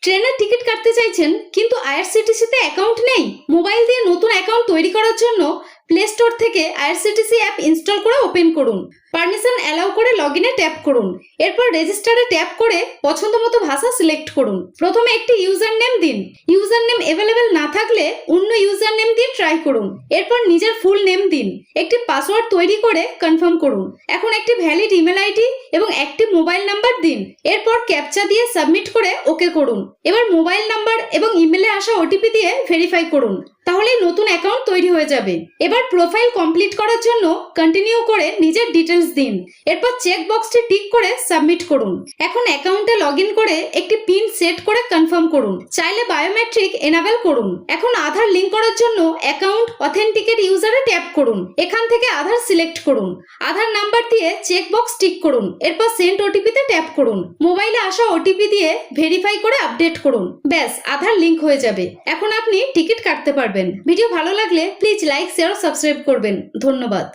ট্রেনের টিকিট কাটতে চাইছেন কিন্তু আইআরসিটিসিতে অ্যাকাউন্ট নেই? মোবাইল দিয়ে নতুন অ্যাকাউন্ট তৈরি করার জন্য প্লে স্টোর থেকে আইআরসিটিসি অ্যাপ ইনস্টল করে ওপেন করুন। পারমিশন অ্যালাউ করে লগইনে ট্যাপ করুন। এরপর রেজিস্টারে ট্যাপ করে পছন্দ মতো ভাষা সিলেক্ট করুন। প্রথমে একটি ইউজার নেম দিন। ইউজার নেম অ্যাভেলেবেল না থাকলে অন্য ইউজার নেম দিয়ে ট্রাই করুন। এরপর নিজের ফুল নেম দিন। একটি পাসওয়ার্ড তৈরি করে কনফার্ম করুন। এখন একটি ভ্যালিড ইমেল আইডি এবং একটি মোবাইল নাম্বার দিন। এরপর ক্যাপচা দিয়ে সাবমিট করে ওকে করুন। এবার মোবাইল নাম্বার এবং ইমেলে আসা ওটিপি দিয়ে ভেরিফাই করুন। তাহলেই নতুন অ্যাকাউন্ট তৈরি হয়ে যাবে। এবার প্রোফাইল কমপ্লিট করার জন্য কন্টিনিউ করে নিজের ডিটেলস দিন। এরপর চেক বক্সটি টিক করে সাবমিট করুন। এখন অ্যাকাউন্টে লগইন করে একটি পিন সেট করে কনফার্ম করুন। চাইলে বায়োমেট্রিক এনাবেল করুন। এখন আধার লিংক করার জন্য অ্যাকাউন্ট অথেন্টিকেট ইউজারে ট্যাপ করুন। এখান থেকে আধার সিলেক্ট করুন। আধার নাম্বার দিয়ে চেক বক্স টিক করুন। এরপর সেন্ড ওটিপিতে ট্যাপ করুন। মোবাইলে আসা ওটিপি দিয়ে ভেরিফাই করে আপডেট করুন। ব্যাস, আধার লিংক হয়ে যাবে। এখন আপনি টিকিট কাটতে পারবেন। ভিডিও ভালো লাগলে প্লিজ লাইক, শেয়ার ও সাবস্ক্রাইব করবেন। ধন্যবাদ।